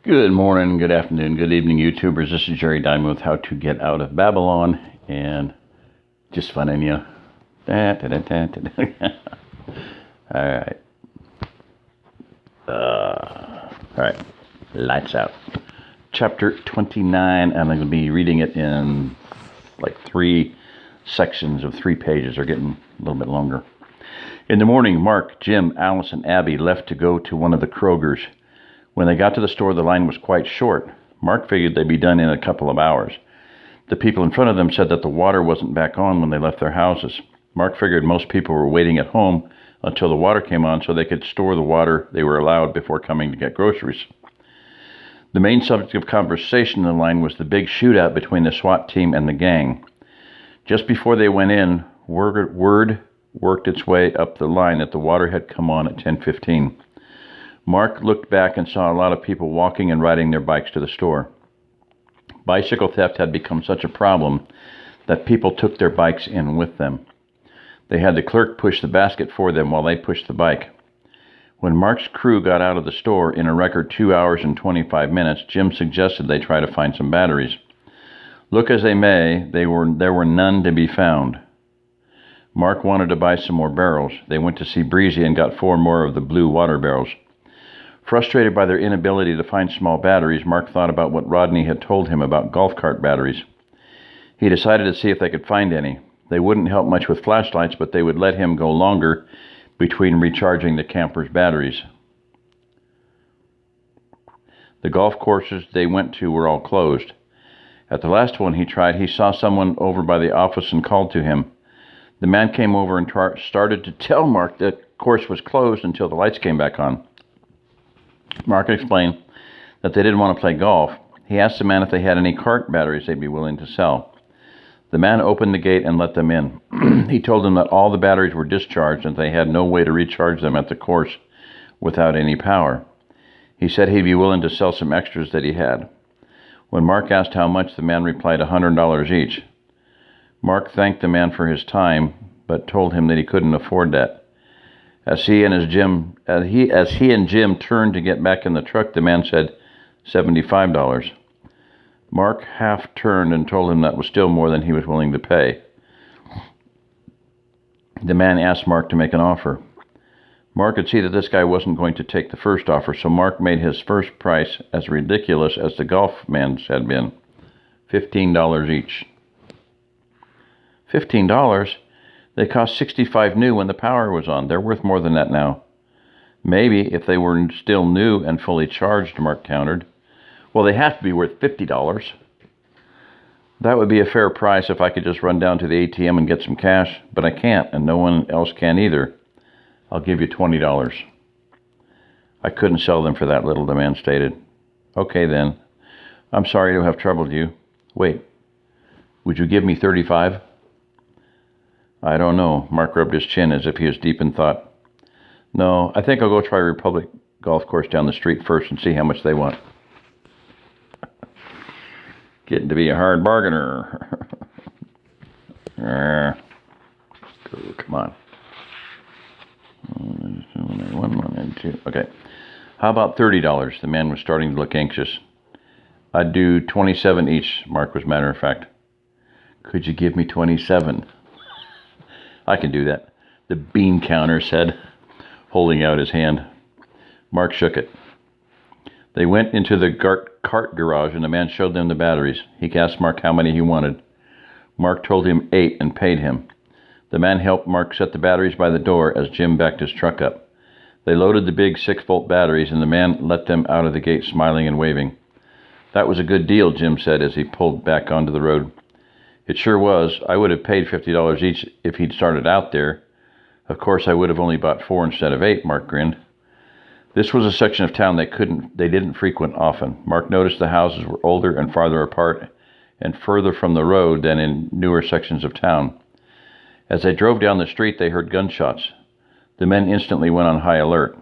Good morning, good afternoon, good evening, YouTubers. This is Jerry Diamond with How to Get Out of Babylon, and just funning you. Alright. Alright. Lights out. Chapter 29, and I'm going to be reading it in like 3 sections of 3 pages. They're getting a little bit longer. In the morning, Mark, Jim, Alice, and Abby left to go to one of the Krogers. When they got to the store, the line was quite short. Mark figured they'd be done in a couple of hours. The people in front of them said that the water wasn't back on when they left their houses. Mark figured most people were waiting at home until the water came on so they could store the water they were allowed before coming to get groceries. The main subject of conversation in the line was the big shootout between the SWAT team and the gang. Just before they went in, word worked its way up the line that the water had come on at 10:15. Mark looked back and saw a lot of people walking and riding their bikes to the store. Bicycle theft had become such a problem that people took their bikes in with them. They had the clerk push the basket for them while they pushed the bike. When Mark's crew got out of the store in a record 2 hours and 25 minutes, Jim suggested they try to find some batteries. Look as they may, there were none to be found. Mark wanted to buy some more barrels. They went to see Breezy and got 4 more of the blue water barrels. Frustrated by their inability to find small batteries, Mark thought about what Rodney had told him about golf cart batteries. He decided to see if they could find any. They wouldn't help much with flashlights, but they would let him go longer between recharging the camper's batteries. The golf courses they went to were all closed. At the last one he tried, he saw someone over by the office and called to him. The man came over and started to tell Mark that the course was closed until the lights came back on. Mark explained that they didn't want to play golf. He asked the man if they had any cart batteries they'd be willing to sell. The man opened the gate and let them in. He told them that all the batteries were discharged and they had no way to recharge them at the course without any power. He said he'd be willing to sell some extras that he had. When Mark asked how much, the man replied $100 each. Mark thanked the man for his time, but told him that he couldn't afford that. As he and Jim turned to get back in the truck, the man said $75. Mark half turned and told him that was still more than he was willing to pay. The man asked Mark to make an offer. Mark could see that this guy wasn't going to take the first offer, so Mark made his first price as ridiculous as the golf man's had been. $15 each. $15? They cost $65 new when the power was on. They're worth more than that now. Maybe if they were still new and fully charged, Mark countered. Well, they have to be worth $50. That would be a fair price if I could just run down to the ATM and get some cash, but I can't, and no one else can either. I'll give you $20. I couldn't sell them for that little, the man stated. Okay, then. I'm sorry to have troubled you. Wait, would you give me $35? I don't know. Mark rubbed his chin as if he was deep in thought. No, I think I'll go try Republic Golf Course down the street first and see how much they want. Getting to be a hard bargainer. Come on. 1 and 2. Okay. How about $30? The man was starting to look anxious. I'd do 27 each, Mark was matter of fact. Could you give me 27? I can do that, the bean counter said, holding out his hand. Mark shook it. They went into the cart garage and the man showed them the batteries. He asked Mark how many he wanted. Mark told him 8 and paid him. The man helped Mark set the batteries by the door as Jim backed his truck up. They loaded the big 6-volt batteries and the man let them out of the gate smiling and waving. That was a good deal, Jim said as he pulled back onto the road. It sure was. I would have paid $50 each if he'd started out there. Of course, I would have only bought 4 instead of 8, Mark grinned. This was a section of town they didn't frequent often. Mark noticed the houses were older and farther apart and further from the road than in newer sections of town. As they drove down the street, they heard gunshots. The men instantly went on high alert.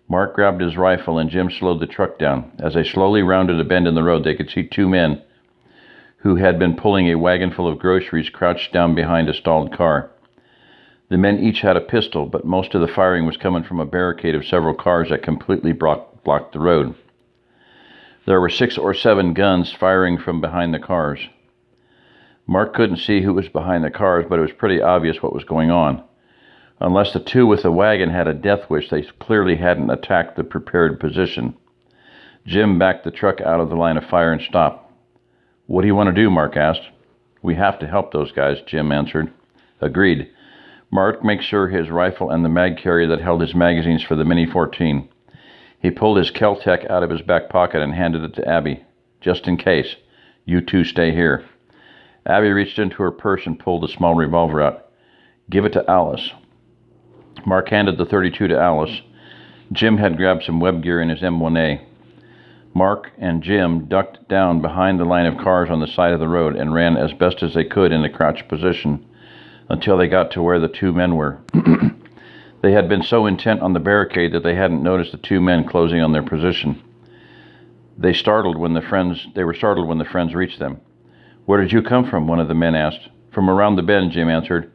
Mark grabbed his rifle and Jim slowed the truck down. As they slowly rounded a bend in the road, they could see 2 men who had been pulling a wagon full of groceries crouched down behind a stalled car. The men each had a pistol, but most of the firing was coming from a barricade of several cars that completely blocked the road. There were 6 or 7 guns firing from behind the cars. Mark couldn't see who was behind the cars, but it was pretty obvious what was going on. Unless the two with the wagon had a death wish, they clearly hadn't attacked the prepared position. Jim backed the truck out of the line of fire and stopped. "What do you want to do?" Mark asked. "We have to help those guys," Jim answered. "Agreed." Mark made sure his rifle and the mag carrier that held his magazines for the Mini-14. He pulled his Kel-Tec out of his back pocket and handed it to Abby. "Just in case. You two stay here." Abby reached into her purse and pulled a small revolver out. "Give it to Alice." Mark handed the .32 to Alice. Jim had grabbed some web gear in his M1A. Mark and Jim ducked down behind the line of cars on the side of the road and ran as best as they could in a crouched position until they got to where the 2 men were. They had been so intent on the barricade that they hadn't noticed the 2 men closing on their position. They were startled when the friends reached them. "Where did you come from?" one of the men asked. "From around the bend," Jim answered.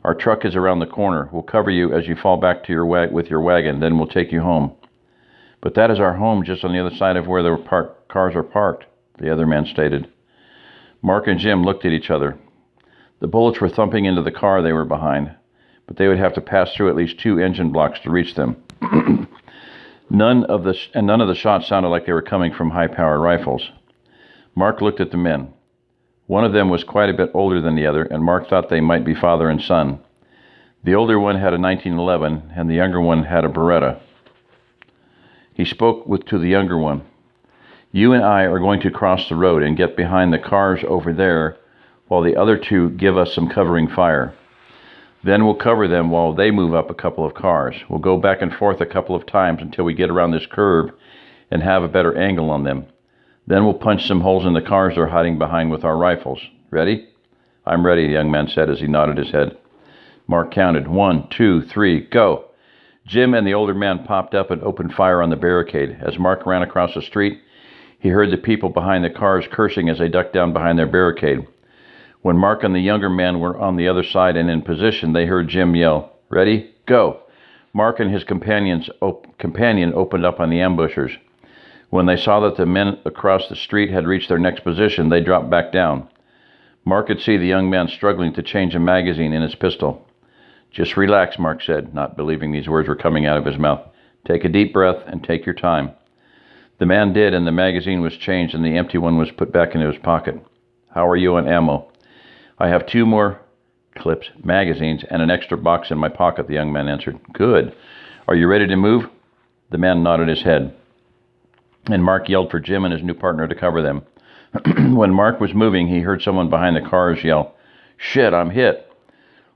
"Our truck is around the corner. We'll cover you as you fall back to with your wagon, then we'll take you home." "But that is our home just on the other side of where the cars are parked," the other man stated. Mark and Jim looked at each other. The bullets were thumping into the car they were behind, but they would have to pass through at least 2 engine blocks to reach them. None of the shots sounded like they were coming from high-powered rifles. Mark looked at the men. One of them was quite a bit older than the other, and Mark thought they might be father and son. The older one had a 1911, and the younger one had a Beretta. He spoke to the younger one. "You and I are going to cross the road and get behind the cars over there while the other 2 give us some covering fire. Then we'll cover them while they move up a couple of cars. We'll go back and forth a couple of times until we get around this curve and have a better angle on them. Then we'll punch some holes in the cars they're hiding behind with our rifles. Ready?" "I'm ready," the young man said as he nodded his head. Mark counted. 1, 2, 3, go. Jim and the older man popped up and opened fire on the barricade. As Mark ran across the street, he heard the people behind the cars cursing as they ducked down behind their barricade. When Mark and the younger man were on the other side and in position, they heard Jim yell, "Ready? Go!" Mark and his companion opened up on the ambushers. When they saw that the men across the street had reached their next position, they dropped back down. Mark could see the young man struggling to change a magazine in his pistol. "Just relax," Mark said, not believing these words were coming out of his mouth. "Take a deep breath and take your time." The man did, and the magazine was changed and the empty one was put back into his pocket. "How are you on ammo?" "I have 2 more clips, magazines, and an extra box in my pocket," the young man answered. "Good. Are you ready to move?" The man nodded his head, and Mark yelled for Jim and his new partner to cover them. When Mark was moving, he heard someone behind the cars yell, "Shit, I'm hit."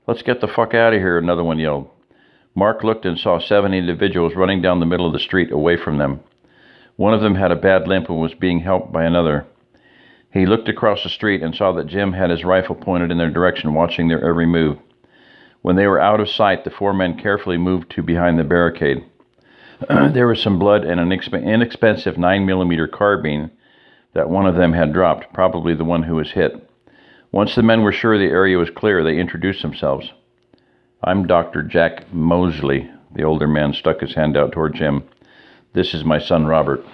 "Let's get the fuck out of here," another one yelled. Mark looked and saw 7 individuals running down the middle of the street away from them. One of them had a bad limp and was being helped by another. He looked across the street and saw that Jim had his rifle pointed in their direction, watching their every move. When they were out of sight, the 4 men carefully moved to behind the barricade. There was some blood and an inexpensive 9mm carbine that one of them had dropped, probably the one who was hit. Once the men were sure the area was clear, they introduced themselves. "I'm Dr. Jack Mosley." The older man stuck his hand out toward Jim. "This is my son, Robert."